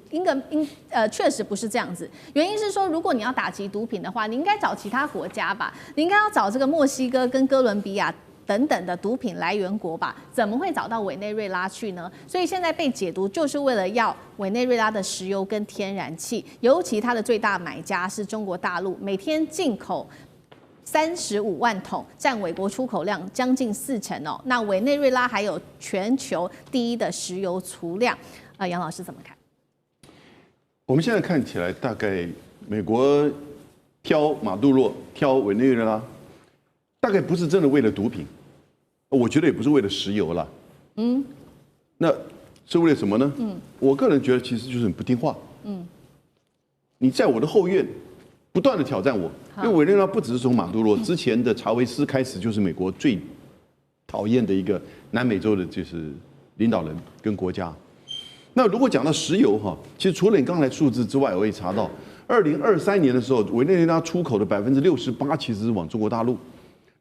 确实不是这样子。原因是说，如果你要打击毒品的话，你应该找其他国家吧，你应该要找这个墨西哥跟哥伦比亚等等的毒品来源国吧，怎么会找到委内瑞拉去呢？所以现在被解读就是为了要委内瑞拉的石油跟天然气，尤其它的最大买家是中国大陆，每天进口35万桶，占美国出口量将近40%哦。那委内瑞拉还有全球第1的石油储量，杨老师怎么看？我们现在看起来，大概美国挑马杜罗、挑委内瑞拉，大概不是真的为了毒品，我觉得也不是为了石油了。那是为了什么呢？我个人觉得其实就是很不听话。你在我的后院不断的挑战我，因为委内瑞拉不只是从马杜罗之前的查韦斯开始，就是美国最讨厌的一个南美洲的就是领导人跟国家。那如果讲到石油哈，其实除了你刚才数字之外，我也查到，2023年的时候，委内瑞拉出口的68%其实是往中国大陆。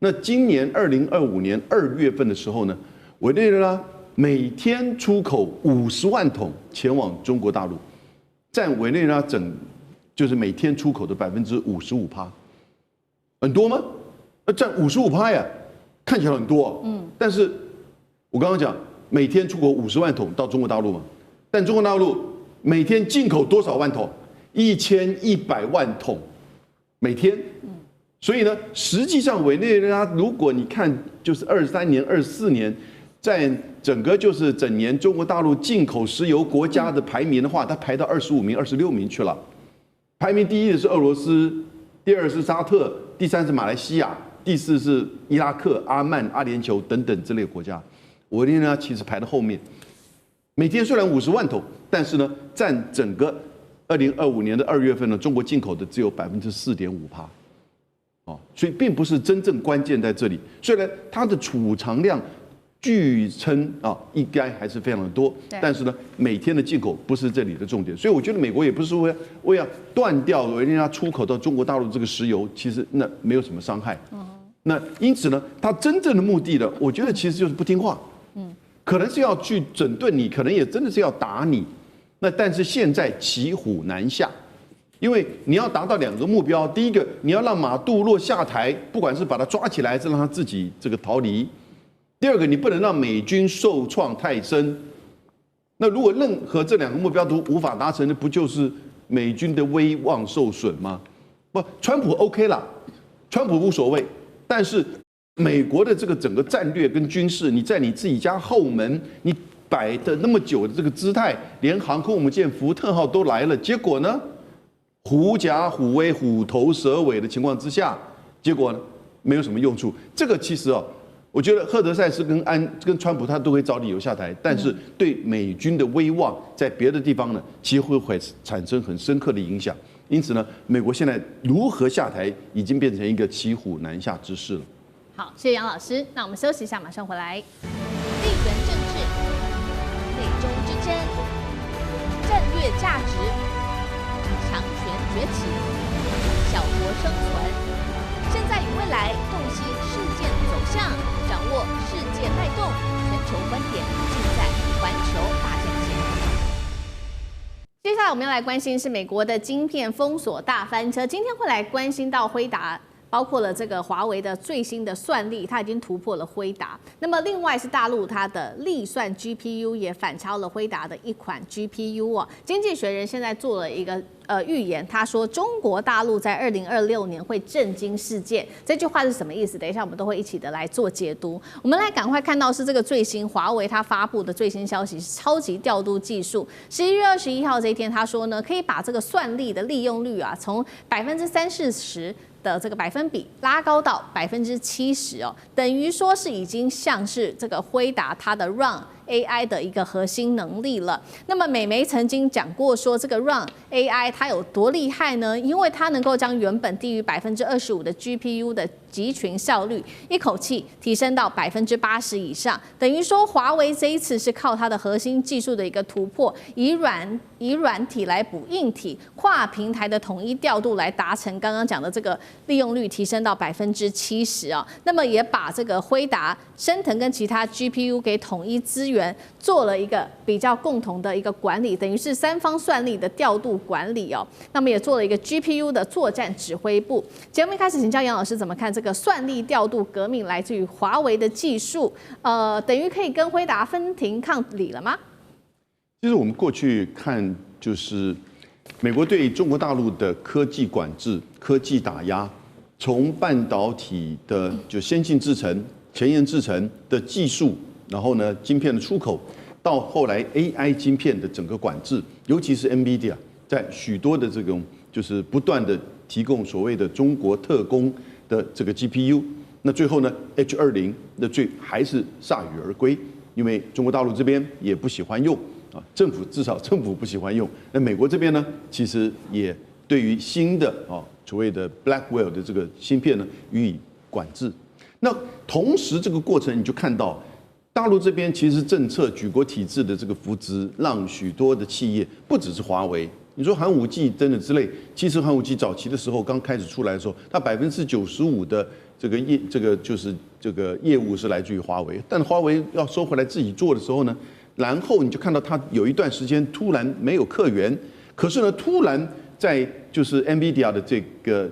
那今年2025年2月份的时候呢，委内瑞拉每天出口50万桶前往中国大陆，占委内瑞拉就是每天出口的55%，很多吗？占55%呀，看起来很多。但是我刚刚讲每天出口50万桶到中国大陆嘛，但中国大陆每天进口多少万桶？1100万桶每天。所以呢，实际上委内瑞拉，如果你看就是23年、24年，在整个就是整年中国大陆进口石油国家的排名的话，它排到25名、26名去了。排名第1的是俄罗斯，第2是沙特，第3是马来西亚，第4是伊拉克、阿曼、阿联酋等等之类的国家。委内瑞拉其实排在后面，每天虽然50万桶，但是呢，占整个2025年的2月份呢，中国进口的只有4.5%。所以并不是真正关键在这里。虽然它的储藏量据称应该还是非常的多，但是呢，每天的进口不是这里的重点。所以我觉得美国也不是为要断掉委内瑞拉出口到中国大陆这个石油，其实那没有什么伤害。那因此呢，它真正的目的呢，我觉得其实就是不听话。可能是要去整顿你，可能也真的是要打你。那但是现在骑虎难下。因为你要达到2个目标，第一个，你要让马杜罗下台，不管是把他抓起来，还是让他自己这个逃离；第二个，你不能让美军受创太深。那如果任何这2个目标都无法达成，那不就是美军的威望受损吗？不，川普 OK 啦，川普无所谓，但是美国的这个整个战略跟军事，你在你自己家后门，你摆的那么久的这个姿态，连航空母舰福特号都来了，结果呢？狐假虎威、虎头蛇尾的情况之下，结果呢没有什么用处。这个其实我觉得赫德塞斯跟川普他都会找理由下台，但是对美军的威望在别的地方呢，其实会产生很深刻的影响。因此呢，美国现在如何下台，已经变成一个骑虎难下之势了。好，谢谢杨老师。那我们休息一下，马上回来。地缘政治、美中之争、战略价值。强权崛起，小国生存。现在与未来洞悉事件走向，掌握世界脉动，全球观点尽在环球大战线。接下来我们要来关心是美国的晶片封锁大翻车，今天会来关心到辉达包括了这个华为的最新的算力，它已经突破了辉达。那么另外是大陆它的力算 GPU 也反超了辉达的一款 GPU 哦。经济学人现在做了一个预言，他说中国大陆在2026年会震惊世界。这句话是什么意思？等一下我们都会一起的来做解读。我们来赶快看到是这个最新华为它发布的最新消息，是超级调度技术。11月21号这一天，他说呢，可以把这个算力的利用率啊，从30%-40%的这个百分比拉高到70%哦，等于说是已经像是这个辉达它的 Run AI 的一个核心能力了。那么美媒曾经讲过说，这个 Run AI 它有多厉害呢？因为它能够将原本低于25%的 GPU 的集群效率一口气提升到80%以上，等于说华为这一次是靠它的核心技术的一个突破，以软体来补硬体，跨平台的统一调度来达成刚刚讲的这个利用率提升到70%啊。那么也把这个辉达、升腾跟其他 GPU 给统一资源，做了一个比较共同的一个管理，等于是三方算力的调度管理哦。那么也做了一个 GPU 的作战指挥部。节目一开始，请教杨老师怎么看这个算力调度革命来自于华为的技术？等于可以跟辉达分庭抗礼了吗？其实我们过去看，就是美国对中国大陆的科技管制、科技打压，从半导体的就先进制程、前沿制程的技术，然后呢，晶片的出口，到后来 AI 晶片的整个管制，尤其是 NVIDIA 在许多的这种就是不断的提供所谓的中国特供的这个 GPU， 那最后呢 H20 那还是铩羽而归，因为中国大陆这边也不喜欢用啊，至少政府不喜欢用。那美国这边呢，其实也对于新的所谓的 Blackwell 的这个芯片呢予以管制。那同时这个过程你就看到，大陆这边其实政策举国体制的这个扶植，让许多的企业，不只是华为。你说寒武纪等等之类，其实寒武纪早期的时候刚开始出来的时候，它95%的这个业务是来自于华为，但华为要收回来自己做的时候呢，然后你就看到它有一段时间突然没有客源，可是呢，突然在就是 NVIDIA 的这个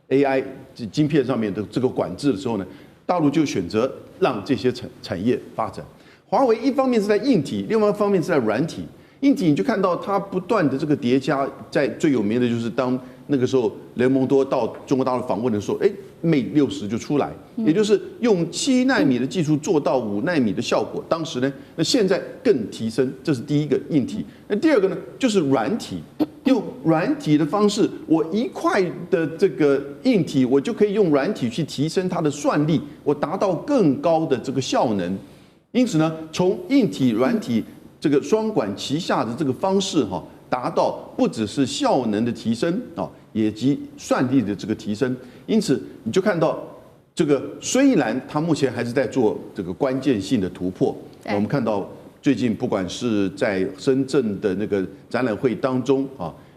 AI 晶片上面的这个管制的时候呢，大陆就选择让这些产业发展。华为一方面是在硬体，另外一方面是在软体。硬体你就看到它不断的这个叠加，在最有名的就是当那个时候雷蒙多到中国大陆访问的时候，Mate 60就出来，也就是用7奈米的技术做到5奈米的效果。当时呢，那现在更提升，这是第一个硬体。那第二个呢，就是软体，用软体的方式，我一块的这个硬体，我就可以用软体去提升它的算力，我达到更高的这个效能。因此呢，从硬体、软体这个双管齐下的这个方式达到不只是效能的提升也及算力的这个提升。因此你就看到这个虽然它目前还是在做这个关键性的突破，我们看到最近不管是在深圳的那个展览会当中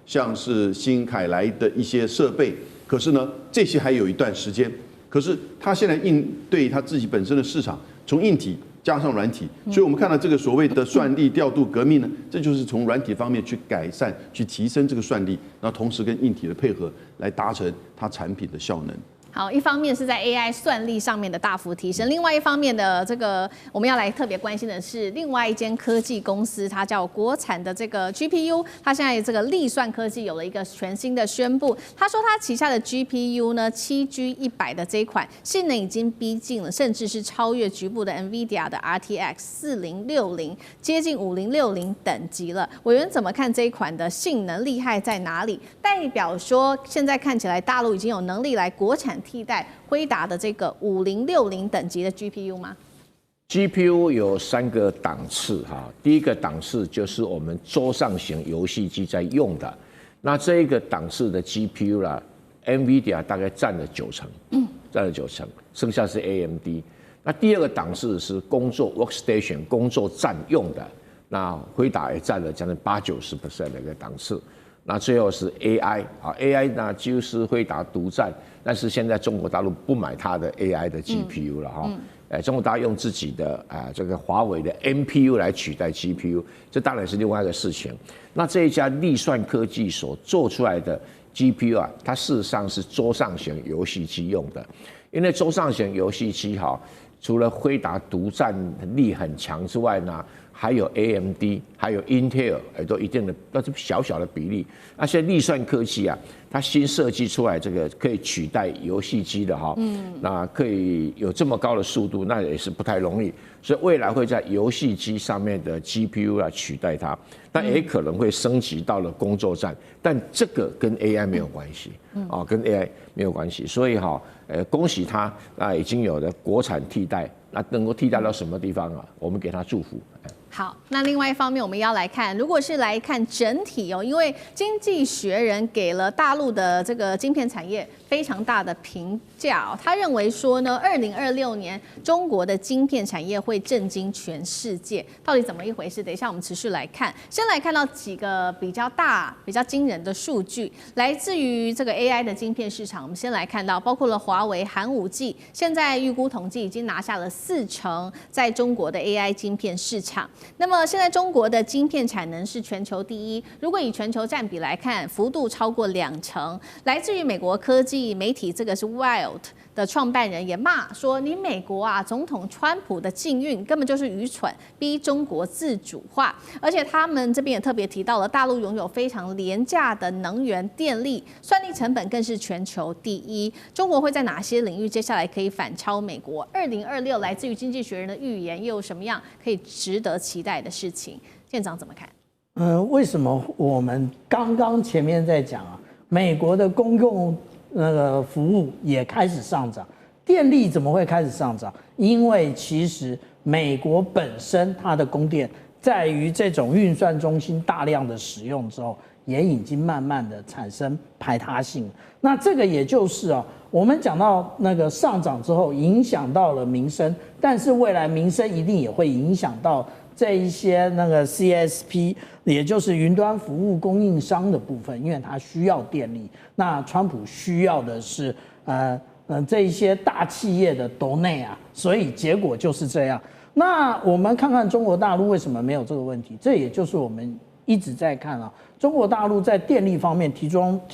像是新凯来的一些设备，可是呢这些还有一段时间，可是它现在应对它自己本身的市场，从硬体加上软体，所以我们看到这个所谓的算力调度革命呢，这就是从软体方面去改善、去提升这个算力，然后同时跟硬体的配合，来达成它产品的效能。好，一方面是在 AI 算力上面的大幅提升，另外一方面的这个我们要来特别关心的是另外一间科技公司，它叫国产的这个 GPU， 它现在这个力算科技有了一个全新的宣布，他说它旗下的 GPU 呢7G100的这一款性能已经逼近了，甚至是超越局部的 NVIDIA 的 RTX 4060，接近5060等级了。委员怎么看这一款的性能厉害在哪里？代表说现在看起来大陆已经有能力来国产替代辉达的这个5060等级的 GPU 吗 ？GPU 有3个档次第一个档次就是我们桌上型游戏机在用的，那这一个档次的 GPU 啦 ，NVIDIA 大概占了90%，占了90%，剩下是 AMD。那第二个档次是工作 workstation 工作站用的，那辉达也占了将近80-90% 的一个档次。那最后是 AI 呢就是辉达独占，但是现在中国大陆不买它的 AI 的 GPU 了中国大陆用自己的这个华为的 NPU 来取代 GPU， 这当然是另外一个事情。那这一家力算科技所做出来的 GPU 啊，它事实上是桌上型游戏机用的，因为桌上型游戏机哈，除了辉达独占力很强之外呢，还有 AMD， 还有 Intel， 也都一定的，那是小小的比例。那些力算科技啊，它新设计出来这个可以取代游戏机的哈，那可以有这么高的速度，那也是不太容易。所以未来会在游戏机上面的 GPU 来取代它，但也可能会升级到了工作站，但这个跟 AI 没有关系，跟 AI 没有关系。所以恭喜它，那已经有了国产替代，那能够替代到什么地方啊？我们给它祝福。好，那另外一方面，我们要来看，如果是来看整体哦，因为《经济学人》给了大陆的这个晶片产业非常大的评价哦，他认为说呢，2026年中国的晶片产业会震惊全世界，到底怎么一回事？等一下我们持续来看，先来看到几个比较大、比较惊人的数据，来自于这个 AI 的晶片市场。我们先来看到，包括了华为、寒武纪，现在预估统计已经拿下了40%在中国的 AI 晶片市场。那么现在中国的晶片产能是全球第一，如果以全球占比来看，幅度超过2成。来自于美国科技媒体，这个是 Wild 的创办人也骂说，你美国啊，总统川普的禁运根本就是愚蠢，逼中国自主化。而且他们这边也特别提到了，大陆拥有非常廉价的能源电力，算力成本更是全球第一。中国会在哪些领域接下来可以反超美国？2026来自于经济学人的预言又有什么样可以值得期待的事情？舰长怎么看？为什么我们刚刚前面在讲啊，美国的公共那个服务也开始上涨，电力怎么会开始上涨？因为其实美国本身它的供电在于这种运算中心大量的使用之后，也已经慢慢的产生排他性。那这个也就是啊，我们讲到那个上涨之后，影响到了民生，但是未来民生一定也会影响到这一些那个 CSP， 也就是云端服务供应商的部分，因为它需要电力。那川普需要的是这一些大企业的斗内啊，所以结果就是这样。那我们看看中国大陆为什么没有这个问题？这也就是我们一直在看啊，中国大陆在电力方面提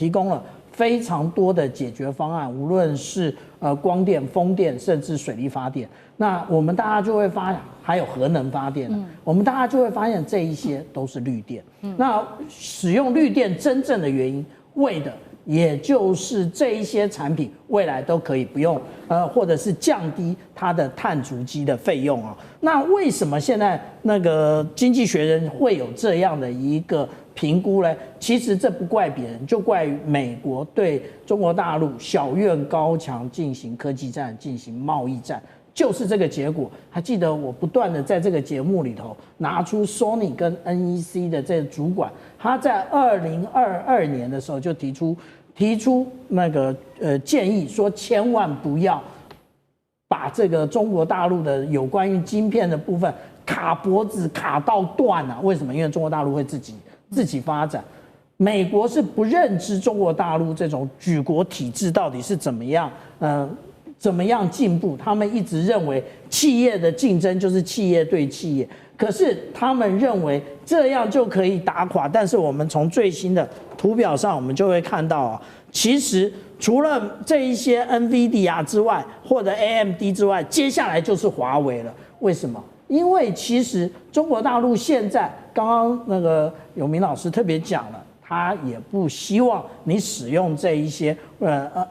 供了非常多的解决方案，无论是光电、风电，甚至水力发电。那我们大家就会发现，还有核能发电，我们大家就会发现这一些都是绿电。那使用绿电真正的原因，为的也就是这一些产品未来都可以不用或者是降低它的碳足迹的费用啊。那为什么现在那个经济学人会有这样的一个评估呢？其实这不怪别人，就怪于美国对中国大陆小院高墙进行科技战、进行贸易战，就是这个结果。还记得我不断的在这个节目里头拿出 Sony 跟 NEC 的这个主管，他在2022年的时候就提出那个建议，说千万不要把这个中国大陆的有关于晶片的部分卡脖子卡到断啊！为什么？因为中国大陆会自己发展。美国是不认知中国大陆这种举国体制到底是怎么样进步，他们一直认为企业的竞争就是企业对企业，可是他们认为这样就可以打垮。但是我们从最新的图表上，我们就会看到啊，其实除了这一些 NVIDIA 之外，或者 AMD 之外，接下来就是华为了。为什么？因为其实中国大陆现在，刚刚那个永明老师特别讲了，他也不希望你使用这一些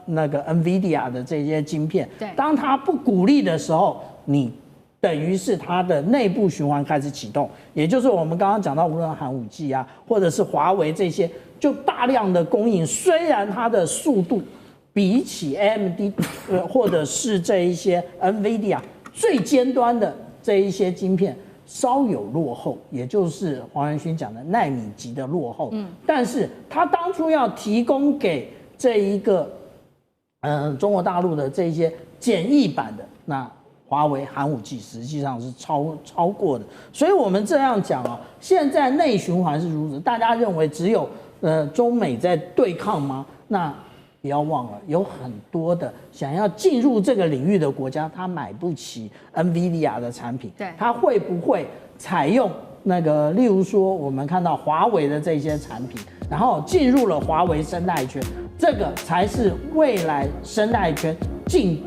那个 NVIDIA 的这些晶片。对，当他不鼓励的时候，你等于是它的内部循环开始启动，也就是我们刚刚讲到，无论寒武纪啊，或者是华为这些，就大量的供应，虽然它的速度比起 AMD 或者是这一些 NVIDIA 最尖端的这一些晶片稍有落后，也就是黄仁勋讲的奈米级的落后。但是他当初要提供给这一个中国大陆的这些简易版的，那华为寒武纪实际上是超过的。所以我们这样讲啊，现在内循环是如此，大家认为只有中美在对抗吗？那不要忘了，有很多的想要进入这个领域的国家，他买不起 NVIDIA 的产品，对，他会不会采用例如说我们看到华为的这些产品，然后进入了华为生态圈，这个才是未来生态圈进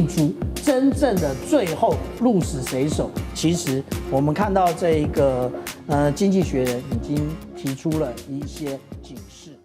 驻真正的最后鹿死谁手。其实我们看到这个经济学人已经提出了一些警示。